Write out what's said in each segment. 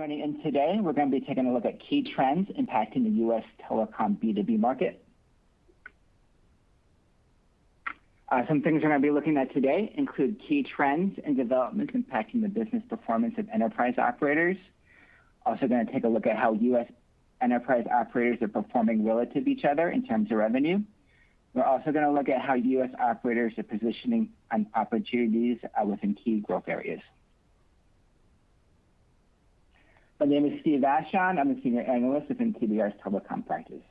joining in today. We're going to be taking a look at key trends impacting the U.S. telecom B2B market. Some things we're going to be looking at today include key trends and developments impacting the business performance of enterprise operators. Also going to take a look at how U.S. enterprise operators are performing relative to each other in terms of revenue. We're also going to look at how U.S. operators are positioning on opportunities within key growth areas. My name is Steve Vachon. I'm a senior analyst within TBR's telecom practice.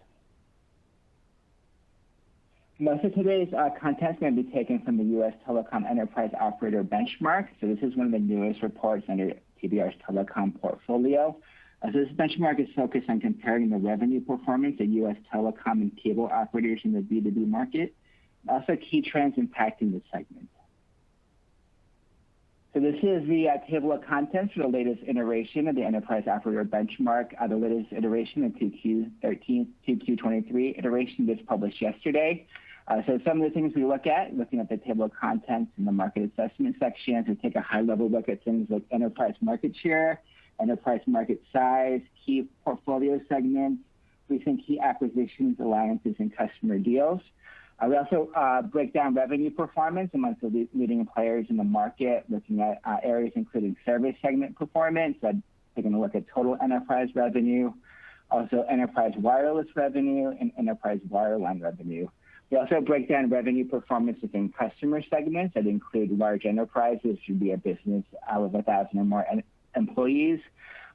Most of today's content is going to be taken from the U.S. Telecom Enterprise Operator Benchmark. So this is one of the newest reports under TBR's telecom portfolio. So this benchmark is focused on comparing the revenue performance of U.S. telecom and cable operators in the B2B market, and also key trends impacting the segment. So this is the table of contents for the latest iteration of the Enterprise Operator Benchmark. The latest iteration, the 2Q23 iteration, was published yesterday. So some of the things we look at, looking at the table of contents in the market assessment section, we take a high-level look at things like enterprise market share, enterprise market size, key portfolio segments, recent key acquisitions, alliances, and customer deals. We also break down revenue performance amongst the leading players in the market, looking at areas including service segment performance, taking a look at total enterprise revenue, also enterprise wireless revenue, and enterprise wireline revenue. We also break down revenue performance within customer segments that include large enterprises, should be a business with 1,000 or more employees,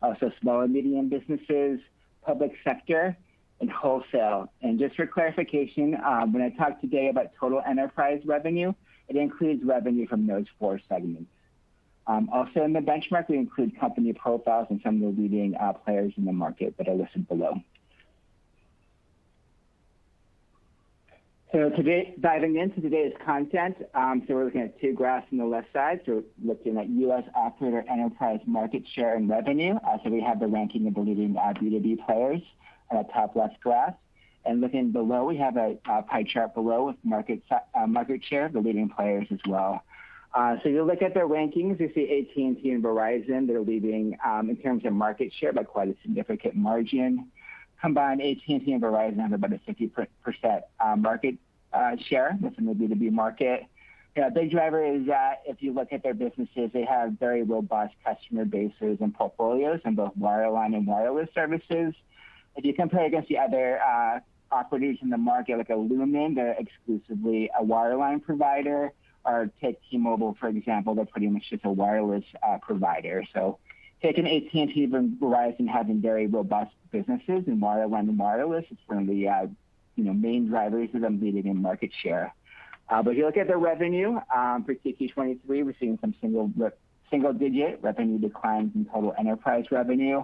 also small and medium businesses, public sector, and wholesale. And just for clarification, when I talk today about total enterprise revenue, it includes revenue from those four segments. Also in the benchmark, we include company profiles and some of the leading players in the market that are listed below. So today, diving into today's content, so we're looking at two graphs on the left side. So we're looking at U.S. operator enterprise market share and revenue. So we have the ranking of the leading B2B players on the top left graph. And looking below, we have a pie chart below with market share of the leading players as well. So you look at their rankings, you see AT&T and Verizon, they're leading in terms of market share by quite a significant margin. Combined, AT&T and Verizon have about a 50% market share within the B2B market. A big driver is that if you look at their businesses, they have very robust customer bases and portfolios in both wireline and wireless services. If you compare against the other operators in the market, like a Lumen, they're exclusively a wireline provider, or take T-Mobile, for example, they're pretty much just a wireless provider. So taking AT&T and Verizon having very robust businesses in wireline and wireless, it's one of the main drivers of them leading in market share. But if you look at the revenue for TQ23, we're seeing some single-digit revenue declines in total enterprise revenue.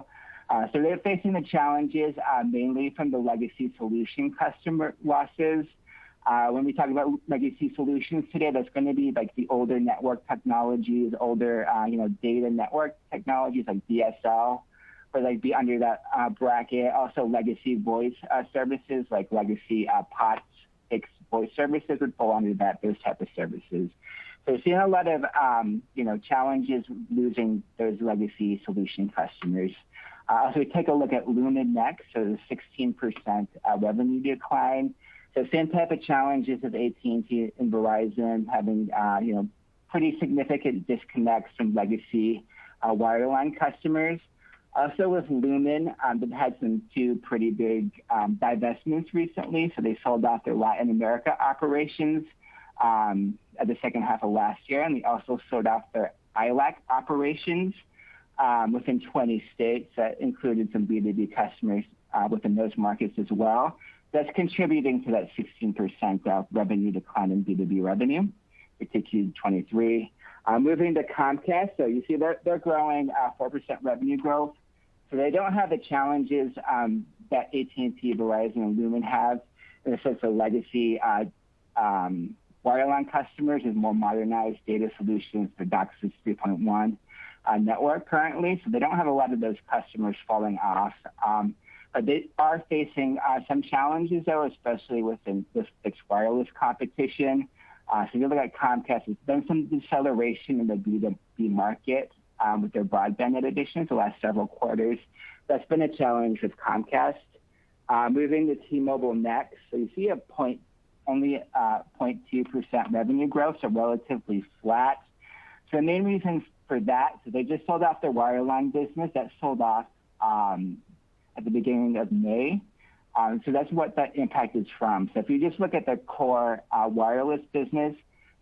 So they're facing the challenges mainly from the legacy solution customer losses. When we talk about legacy solutions today, that's going to be like the older network technologies, older data network technologies like DSL, or like be under that bracket. Also legacy voice services like legacy POTS, fixed voice services would fall under those type of services. So we're seeing a lot of challenges losing those legacy solution customers. So we take a look at Lumen next, so the 16% revenue decline. So same type of challenges of AT&T and Verizon having pretty significant disconnects from legacy wireline customers. Also with Lumen, they've had two pretty big divestments recently. So they sold off their Latin America operations at the second half of last year, and they also sold off their ILAC operations within 20 states that included some B2B customers within those markets as well. That's contributing to that 16% revenue decline in B2B revenue for TQ23. Moving to Comcast, so you see they're growing 4% revenue growth. So they don't have the challenges that AT&T, Verizon, and Lumen have in the sense of legacy wireline customers and more modernized data solutions for DOCSIS 3.1 network currently. So they don't have a lot of those customers falling off. But they are facing some challenges, though, especially within this fixed wireless competition. So if you look at Comcast, there's been some deceleration in the B2B market with their broadband net additions the last several quarters. That's been a challenge with Comcast. Moving to T-Mobile next, so you see only 0.2% revenue growth, so relatively flat. So the main reason for that, so they just sold off their wireline business. That sold off at the beginning of May. So that's what that impact is from. So if you just look at the core wireless business,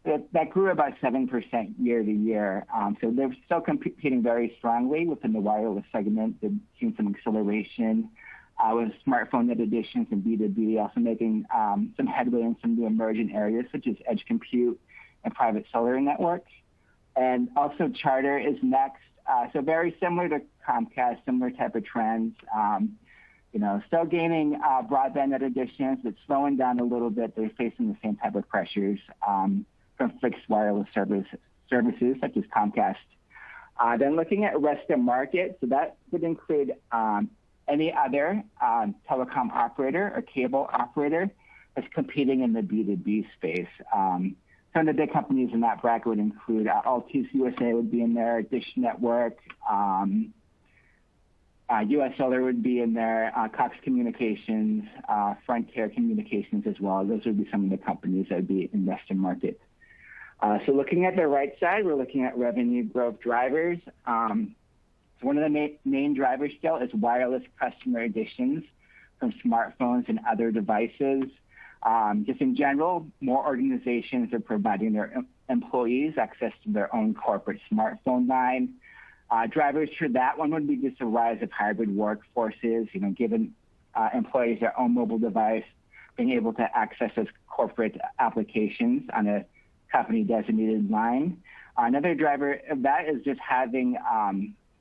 that grew about 7% year to year. So they're still competing very strongly within the wireless segment. They've seen some acceleration with smartphone net additions and B2B, also making some headway in some of the emerging areas such as edge compute and private cellular networks. And also Charter is next. So very similar to Comcast, similar type of trends. Still gaining broadband net additions, but slowing down a little bit. They're facing the same type of pressures from fixed wireless services such as Comcast. Then looking at rest of market, so that would include any other telecom operator or cable operator that's competing in the B2B space. Some of the big companies in that bracket would include Altice USA would be in there, Dish Network, US Cellular would be in there, Cox Communications, Frontier Communications as well. Those would be some of the companies that would be in Western market. So looking at the right side, we're looking at revenue growth drivers. So one of the main drivers still is wireless customer additions from smartphones and other devices. Just in general, more organizations are providing their employees access to their own corporate smartphone line. Drivers for that one would be just a rise of hybrid workforces, giving employees their own mobile device, being able to access those corporate applications on a company designated line. Another driver of that is just having,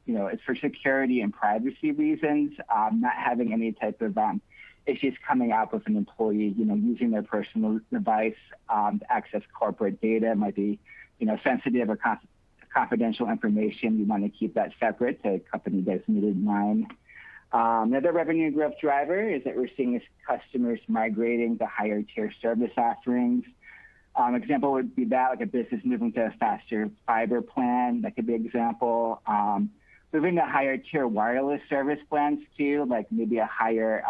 it's for security and privacy reasons, not having any type of issues coming up with an employee, using their personal device to access corporate data. It might be, sensitive or confidential information. You want to keep that separate to a company designated line. Another revenue growth driver is that we're seeing is customers migrating to higher tier service offerings. Example would be that, like a business moving to a faster fiber plan. That could be an example. Moving to higher tier wireless service plans too, like maybe a higher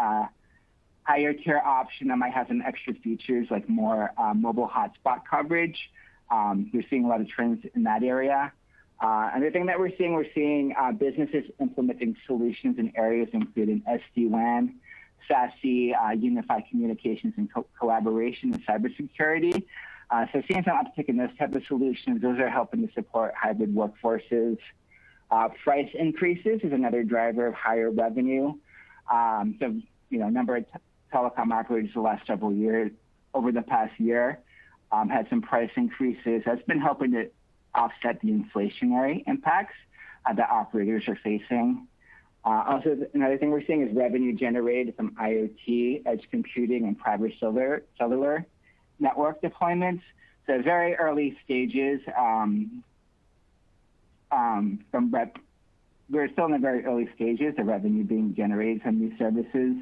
tier option that might have some extra features like more mobile hotspot coverage. We're seeing a lot of trends in that area. Another thing that we're seeing businesses implementing solutions in areas including SD-WAN, SASE, unified communications and collaboration and cybersecurity. So seeing some uptick in those type of solutions, those are helping to support hybrid workforces. Price increases is another driver of higher revenue. Number of telecom operators the last several years, over the past year, had some price increases. That's been helping to offset the inflationary impacts that operators are facing. Also, another thing we're seeing is revenue generated from IoT, edge computing, and private cellular network deployments. So very early stages. We're still in the very early stages of revenue being generated from these services.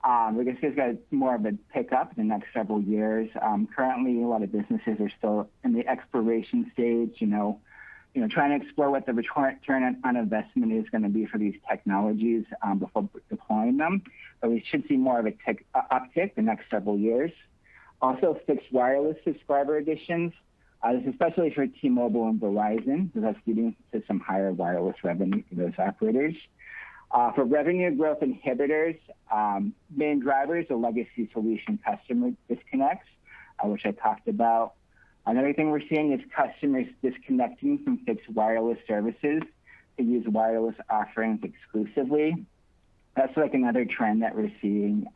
I guess it's got more of a pickup in the next several years. Currently, a lot of businesses are still in the exploration stage, trying to explore what the return on investment is going to be for these technologies before deploying them. But we should see more of a uptick the next several years. Also, fixed wireless subscriber additions. This is especially for T-Mobile and Verizon, so that's leading to some higher wireless revenue for those operators. For revenue growth inhibitors, main drivers are legacy solution customer disconnects, which I talked about. Another thing we're seeing is customers disconnecting from fixed wireless services to use wireless offerings exclusively. That's like another trend that we're seeing.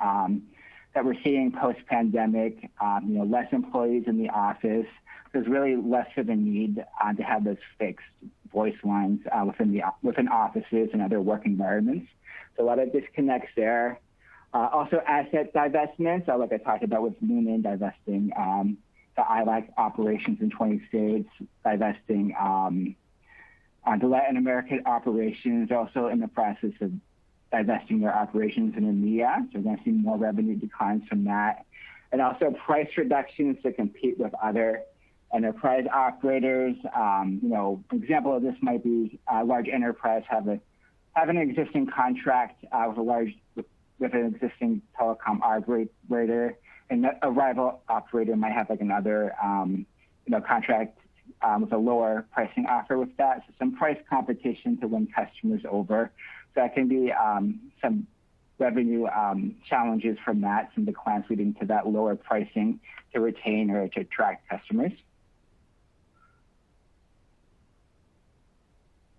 Post-pandemic, less employees in the office. There's really less of a need to have those fixed voice lines within offices and other work environments. So a lot of disconnects there. Also asset divestments, like I talked about with Lumen divesting the ILAC operations in 20 states, divesting the Latin American operations, also in the process of divesting their operations in EMEA. So we're going to see more revenue declines from that. And also price reductions to compete with other enterprise operators. An example of this might be a large enterprise have an existing contract with an existing telecom operator, and a rival operator might have like another contract with a lower pricing offer with that. So some price competition to win customers over. So that can be some revenue challenges from that, some declines leading to that lower pricing to retain or to attract customers.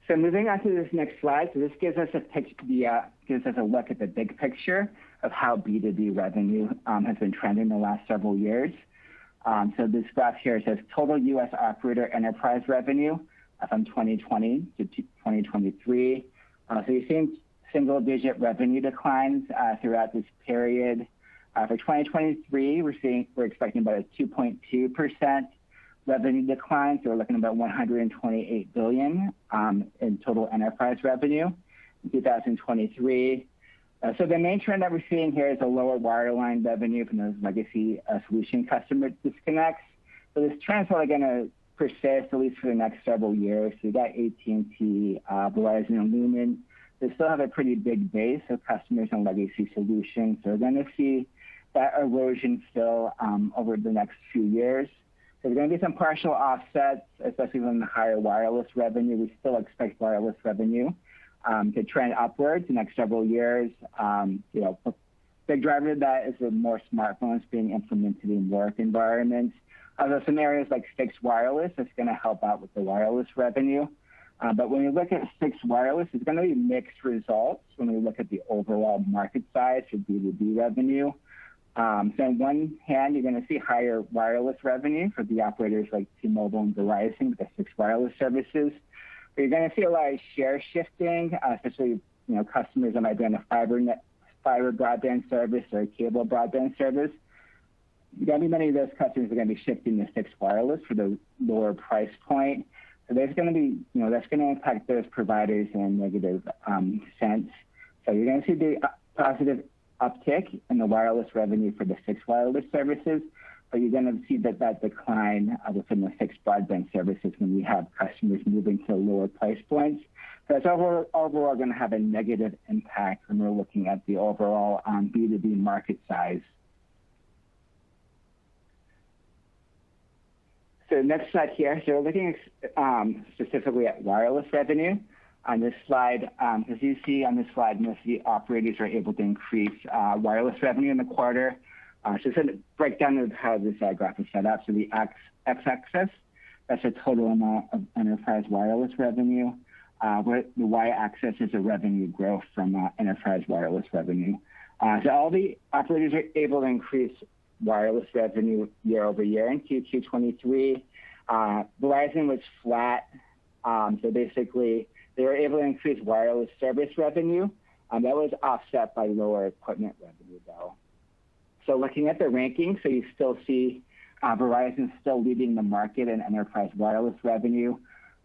So moving on to this next slide, so this gives us a look at the big picture of how B2B revenue has been trending the last several years. So this graph here says total U.S. operator enterprise revenue from 2020 to 2023. So you're seeing single-digit revenue declines throughout this period. For 2023, we're expecting about a 2.2% revenue decline. So we're looking at about $128 billion in total enterprise revenue in 2023. So the main trend that we're seeing here is a lower wireline revenue from those legacy solution customer disconnects. So this trend is probably going to persist at least for the next several years. So you got AT&T, Verizon, and Lumen. They still have a pretty big base of customers on legacy solutions. So we're going to see that erosion still over the next few years. So there's going to be some partial offsets, especially from the higher wireless revenue. We still expect wireless revenue to trend upwards the next several years. Big driver of that is the more smartphones being implemented in work environments. Although some areas like fixed wireless, that's going to help out with the wireless revenue. But when you look at fixed wireless, it's going to be mixed results when we look at the overall market size for B2B revenue. So on one hand, you're going to see higher wireless revenue for the operators like T-Mobile and Verizon with the fixed wireless services. But you're going to see a lot of share shifting, especially customers that might be on a fiber broadband service or a cable broadband service. Many of those customers are going to be shifting to fixed wireless for the lower price point. So there's going to be, that's going to impact those providers in a negative sense. So you're going to see the positive uptick in the wireless revenue for the fixed wireless services, but you're going to see that decline within the fixed broadband services when we have customers moving to lower price points. So it's overall going to have a negative impact when we're looking at the overall B2B market size. So next slide here, so we're looking specifically at wireless revenue. On this slide, as you see on this slide, most of the operators are able to increase wireless revenue in the quarter. So it's a breakdown of how this graph is set up. So the x-axis, that's the total amount of enterprise wireless revenue. Where the y-axis is the revenue growth from enterprise wireless revenue. So all the operators are able to increase wireless revenue year over year in Q2 23. Verizon was flat. So basically, they were able to increase wireless service revenue. That was offset by lower equipment revenue, though. So looking at the rankings, so you still see Verizon still leading the market in enterprise wireless revenue.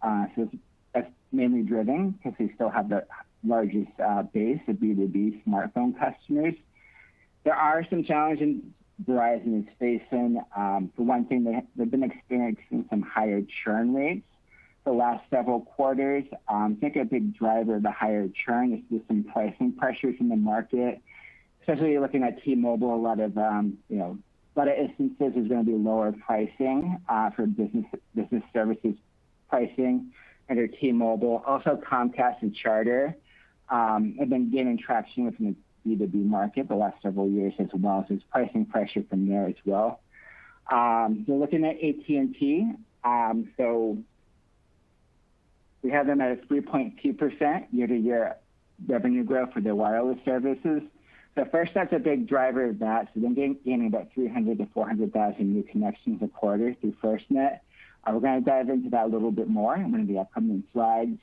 So that's mainly driven because they still have the largest base of B2B smartphone customers. There are some challenges Verizon is facing. For one thing, they've been experiencing some higher churn rates the last several quarters. I think a big driver of the higher churn is just some pricing pressures in the market. Especially looking at T-Mobile, a lot of instances is going to be lower pricing for business services pricing under T-Mobile. Also, Comcast and Charter have been gaining traction within the B2B market the last several years as well. So there's pricing pressure from there as well. So looking at AT&T, so we have them at a 3.2% year-to-year revenue growth for their wireless services. So first, that's a big driver of that. So they're gaining about 300 to 400,000 new connections a quarter through FirstNet. We're going to dive into that a little bit more in one of the upcoming slides.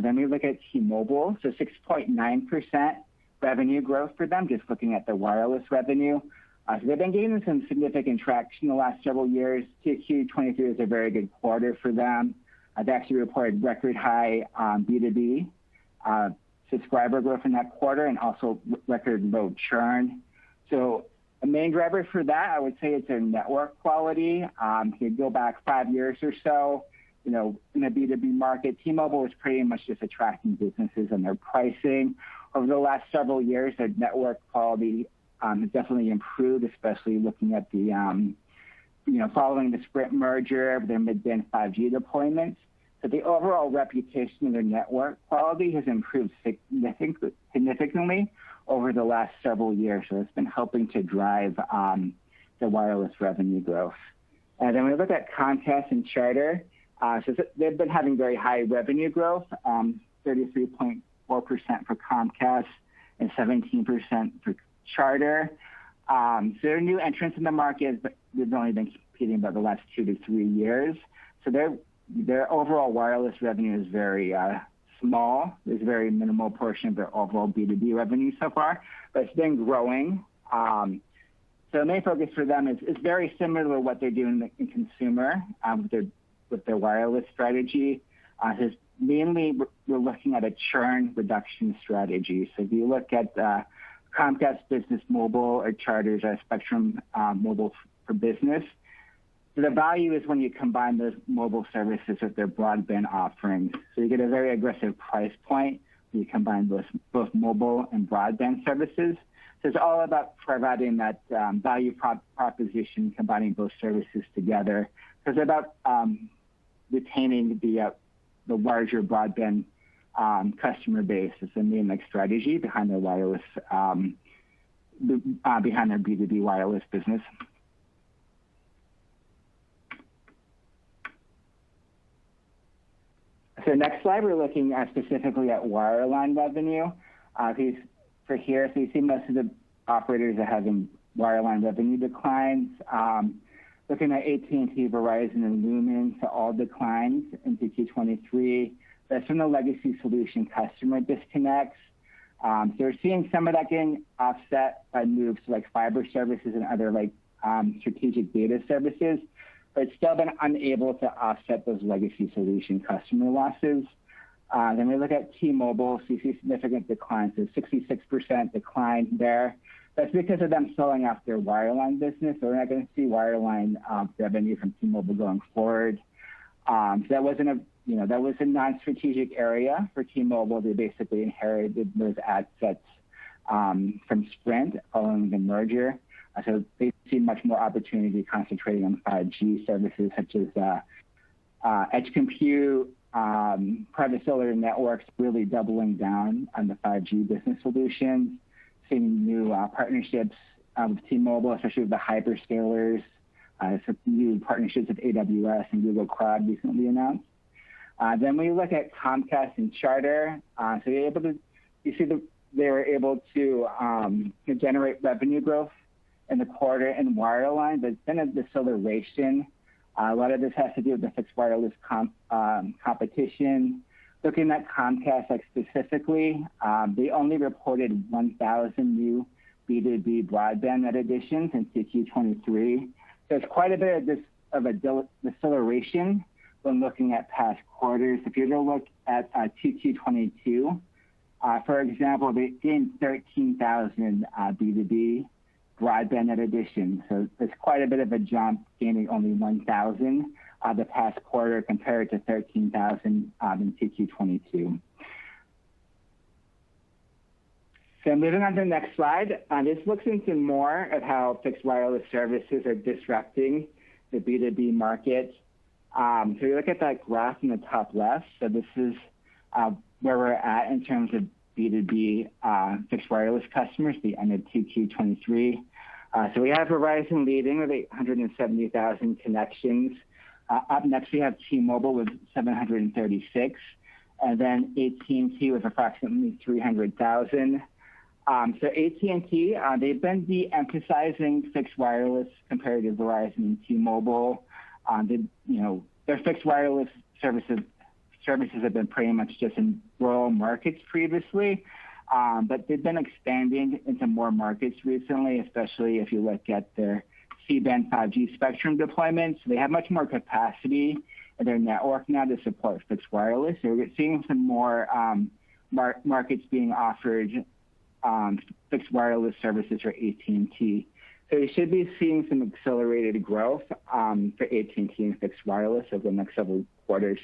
Then we look at T-Mobile, so 6.9% revenue growth for them, just looking at the wireless revenue. So they've been gaining some significant traction the last several years. Q2 23 is a very good quarter for them. They actually reported record high B2B subscriber growth in that quarter and also record low churn. So A main driver for that, I would say, it's their network quality. If you go back 5 years or so, in the B2B market, T-Mobile was pretty much just attracting businesses and their pricing. Over the last several years, their network quality has definitely improved, especially looking at the, following the Sprint merger, their mid-band 5G deployments. So the overall reputation of their network quality has improved significantly over the last several years. So it's been helping to drive the wireless revenue growth. And then we look at Comcast and Charter. So they've been having very high revenue growth, 33.4% for Comcast and 17% for Charter. So they're new entrants in the market, but they've only been competing about the last 2 to 3 years. So their overall wireless revenue is very small. There's a very minimal portion of their overall B2B revenue so far, but it's been growing. So the main focus for them is very similar to what they're doing in consumer with their wireless strategy. Mainly, we're looking at a churn reduction strategy. So if you look at Comcast Business Mobile or Charter's Spectrum Mobile for Business, so the value is when you combine those mobile services with their broadband offerings. So you get a very aggressive price point when you combine both mobile and broadband services. So it's all about providing that value proposition, combining both services together. So it's about retaining the larger broadband customer base. It's the main strategy behind their wireless, behind their B2B wireless business. So next slide, we're looking specifically at wireline revenue. So you see most of the operators are having wireline revenue declines. Looking at AT&T, Verizon, and Lumen, so all declines into Q23. That's from the legacy solution customer disconnects. So we're seeing some of that getting offset by moves to fiber services and other strategic data services, but it's still been unable to offset those legacy solution customer losses. Then we look at T-Mobile, so you see significant declines. So 66% decline there. That's because of them selling off their wireline business. So we're not going to see wireline revenue from T-Mobile going forward. So that was a non-strategic area for T-Mobile. They basically inherited those assets from Sprint following the merger. So they see much more opportunity concentrating on 5G services such as edge compute, private cellular networks, really doubling down on the 5G business solutions. Seeing new partnerships with T-Mobile, especially with the hyperscalers. Some new partnerships with AWS and Google Cloud recently announced. Then we look at Comcast and Charter. So they were able to generate revenue growth in the quarter in wireline, but it's been a deceleration. A lot of this has to do with the fixed wireless competition. Looking at Comcast specifically, they only reported 1,000 new B2B broadband net additions in Q23. So it's quite a bit of a deceleration when looking at past quarters. If you were to look at Q22, for example, they gained 13,000 B2B broadband net additions. So it's quite a bit of a jump, gaining only 1,000 the past quarter compared to 13,000 in Q22. So moving on to the next slide, this looks into more of how fixed wireless services are disrupting the B2B market. So you look at that graph in the top left. So this is where we're at in terms of B2B fixed wireless customers, the end of Q23. So we have Verizon leading with 870,000 connections. Up next, we have T-Mobile with 736, and then AT&T with approximately 300,000. So AT&T, they've been de-emphasizing fixed wireless compared to Verizon and T-Mobile. Their fixed wireless services have been pretty much just in rural markets previously, but they've been expanding into more markets recently, especially if you look at their C-band 5G spectrum deployments. They have much more capacity in their network now to support fixed wireless. So we're seeing some more markets being offered fixed wireless services for AT&T. So you should be seeing some accelerated growth for AT&T and fixed wireless over the next several quarters.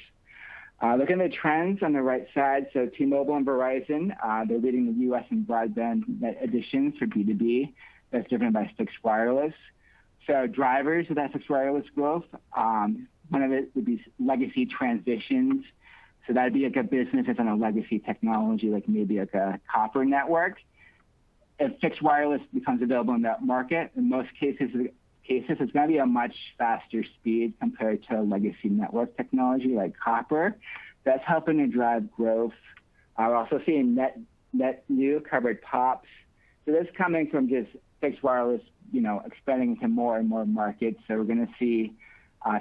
Looking at the trends on the right side, so T-Mobile and Verizon, they're leading the U.S. in broadband net additions for B2B. That's driven by fixed wireless. So drivers of that fixed wireless growth, one of it would be legacy transitions. So that'd be like a business that's on a legacy technology, like maybe like a copper network. If fixed wireless becomes available in that market, in most cases it's going to be a much faster speed compared to legacy network technology like copper. That's helping to drive growth. We're also seeing net new covered POPs. So that's coming from just fixed wireless, expanding into more and more markets. So we're going to see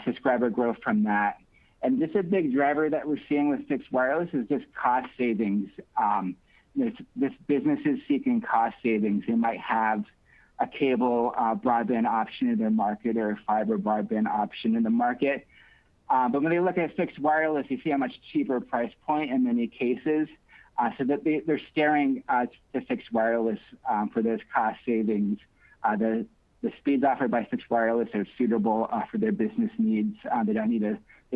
subscriber growth from that. And just a big driver that we're seeing with fixed wireless is just cost savings. This business is seeking cost savings. They might have a cable broadband option in their market or a fiber broadband option in the market. But when they look at fixed wireless, you see a much cheaper price point in many cases. So that they're staring to fixed wireless for those cost savings. The speeds offered by fixed wireless are suitable for their business needs. They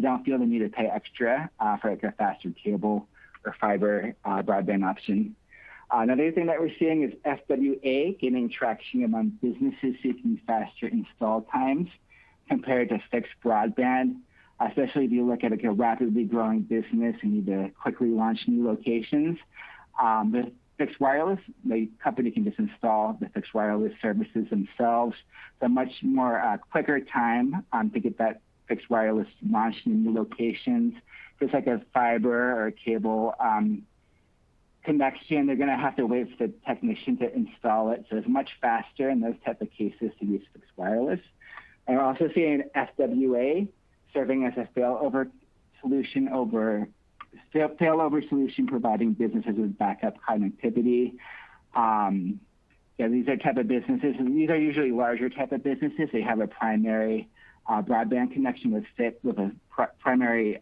don't feel the need to pay extra for like a faster cable or fiber broadband option. Another thing that we're seeing is FWA gaining traction among businesses seeking faster install times compared to fixed broadband, especially if you look at like a rapidly growing business and need to quickly launch new locations. With fixed wireless, the company can just install the fixed wireless services themselves. So much more quicker time to get that fixed wireless launched in new locations. Just like a fiber or a cable connection, they're going to have to wait for the technician to install it. So it's much faster in those type of cases to use fixed wireless. And we're also seeing FWA serving as a failover solution, providing businesses with backup connectivity. These are type of businesses, and these are usually larger type of businesses. They have a primary broadband connection with a primary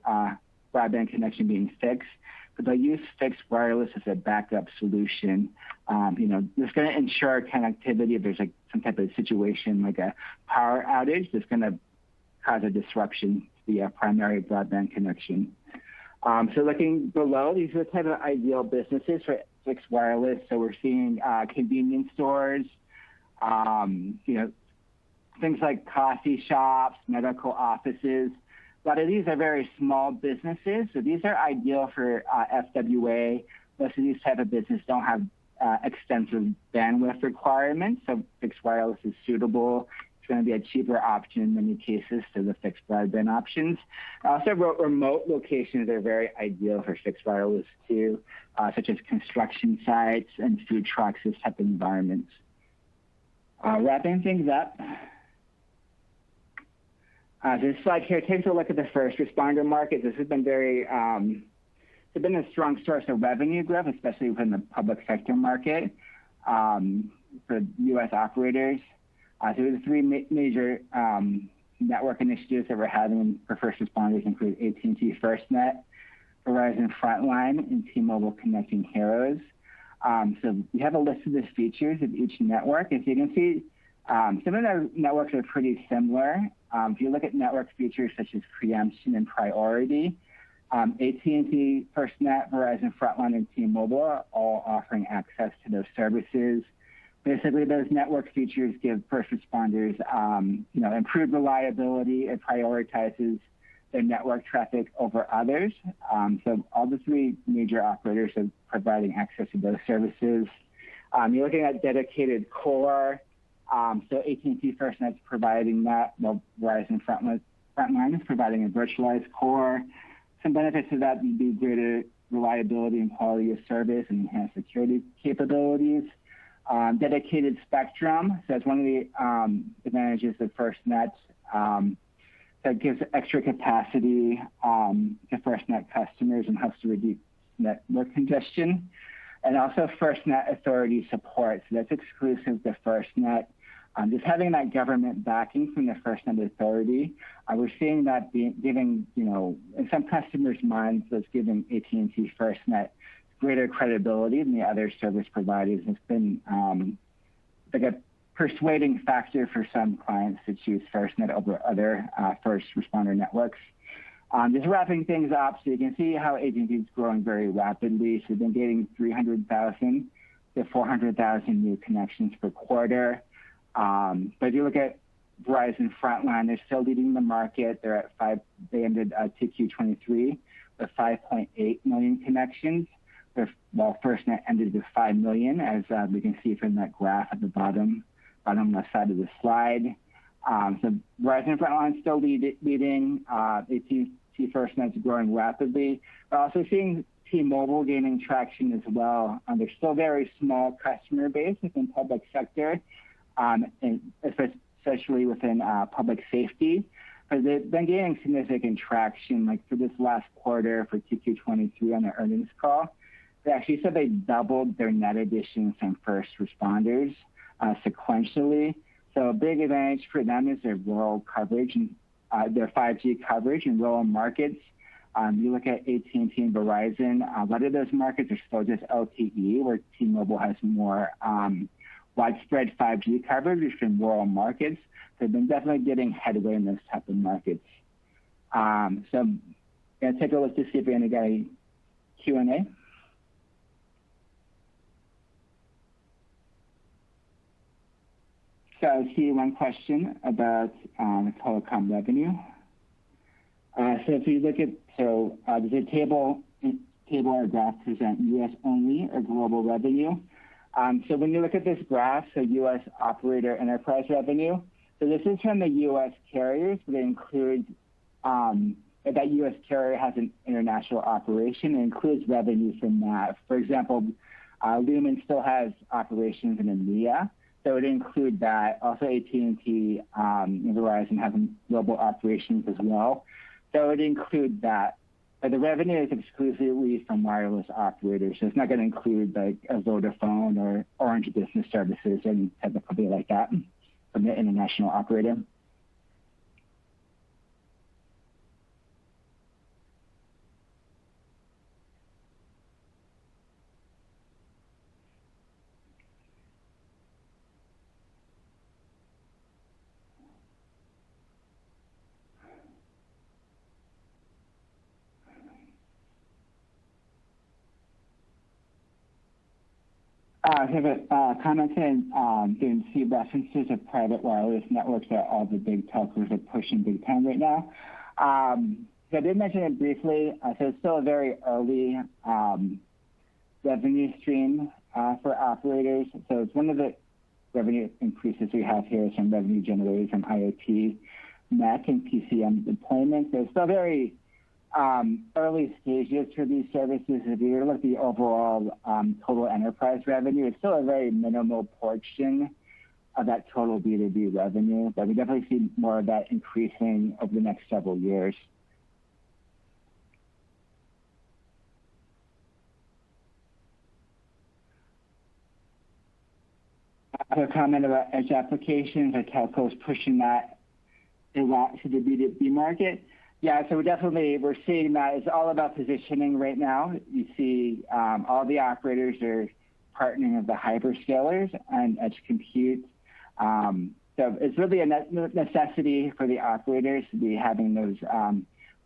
broadband connection being fixed, but they'll use fixed wireless as a backup solution. It's going to ensure connectivity if there's like some type of situation like a power outage that's going to cause a disruption to the primary broadband connection. So looking below, these are the type of ideal businesses for fixed wireless. So we're seeing convenience stores, things like coffee shops, medical offices. A lot of these are very small businesses, so these are ideal for FWA. Most of these type of businesses don't have extensive bandwidth requirements, so fixed wireless is suitable. It's going to be a cheaper option in many cases to the fixed broadband options. Also, remote locations are very ideal for fixed wireless too, such as construction sites and food trucks, this type of environments. Wrapping things up. This slide here takes a look at the first responder market. This has been it's been a strong source of revenue growth, especially within the public sector market for U.S. operators. So the three major network initiatives that we're having for first responders include AT&T FirstNet, Verizon Frontline, and T-Mobile Connecting Heroes. So we have a list of the features of each network. As you can see, some of the networks are pretty similar. If you look at network features such as preemption and priority, AT&T, FirstNet, Verizon Frontline, and T-Mobile are all offering access to those services. Basically, those network features give first responders, improved reliability. It prioritizes their network traffic over others. So all the three major operators are providing access to those services. You're looking at dedicated core. So AT&T FirstNet is providing that, while Verizon Frontline is providing a virtualized core. Some benefits of that would be greater reliability and quality of service and enhanced security capabilities. Dedicated spectrum, so that's one of the advantages of FirstNet. That gives extra capacity to FirstNet customers and helps to reduce network congestion. And also FirstNet authority support, so that's exclusive to FirstNet. Just having that government backing from the FirstNet authority, we're seeing that giving, in some customers' minds, that's giving AT&T FirstNet greater credibility than the other service providers. It's been like a persuading factor for some clients to choose FirstNet over other first responder networks. Just wrapping things up, so you can see how AT&T is growing very rapidly. So we've been getting 300,000 to 400,000 new connections per quarter. But if you look at Verizon Frontline, they're still leading the market. They're at they ended Q23 with 5.8 million connections, while FirstNet ended with 5 million, as we can see from that graph at the bottom left side of the slide. So Verizon Frontline is still leading. AT&T FirstNet is growing rapidly. We're also seeing T-Mobile gaining traction as well. They're still very small customer base within public sector, and especially within public safety. But they've been gaining significant traction. Like for this last quarter for Q23 on their earnings call, they actually said they doubled their net additions from first responders sequentially. So a big advantage for them is their rural coverage and their 5G coverage in rural markets. You look at AT&T and Verizon, a lot of those markets are still just LTE, where T-Mobile has more widespread 5G coverage in rural markets. They've been definitely getting headway in those type of markets. So I'm going to take a look to see if we got any Q&A. So I see one question about telecom revenue. So if you look at, there's a table or graph present U.S. only or global revenue. So when you look at this graph, so U.S. operator enterprise revenue, so this is from the U.S. carriers, but it includes, if that U.S. carrier has an international operation, it includes revenue from that. For example, Lumen still has operations in EMEA, so it include that. Also AT&T and Verizon have global operations as well. So it include that. But the revenue is exclusively from wireless operators, so it's not going to include like a Vodafone or Orange Business Services or any type of company like that from the international operator. I have a comment saying didn't see references of private wireless networks that all the big telcos are pushing big time right now. So I did mention it briefly. So it's still a very early revenue stream for operators. So it's one of the revenue increases we have here is from revenue generated from IoT, MEC, and PCM deployment. So it's still very early stages for these services. If you look at the overall total enterprise revenue, it's still a very minimal portion of that total B2B revenue, but we definitely see more of that increasing over the next several years. I have a comment about edge applications, like telcos pushing that a lot to the B2B market. Yeah, so we're seeing that. It's all about positioning right now. You see all the operators are partnering with the hyperscalers and edge compute. So it's really a necessity for the operators to be having those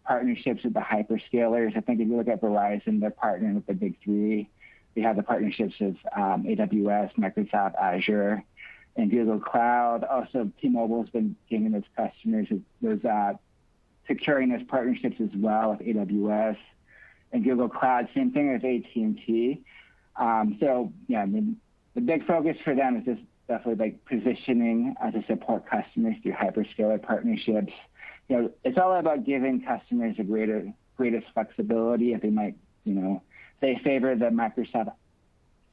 partnerships with the hyperscalers. I think if you look at Verizon, they're partnering with the big three. We have the partnerships of AWS, Microsoft, Azure, and Google Cloud. Also, T-Mobile has been giving its customers those securing those partnerships as well with AWS and Google Cloud. Same thing with AT&T. So yeah, I mean, the big focus for them is just definitely like positioning to support customers through hyperscaler partnerships. You know, it's all about giving customers a greatest flexibility. If they might, they favor the Microsoft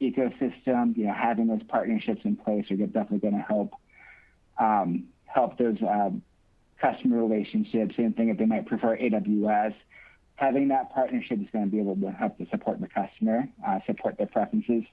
ecosystem, having those partnerships in place are definitely going to help those customer relationships. Same thing if they might prefer AWS. Having that partnership is going to be able to help to support the customer, support their preferences.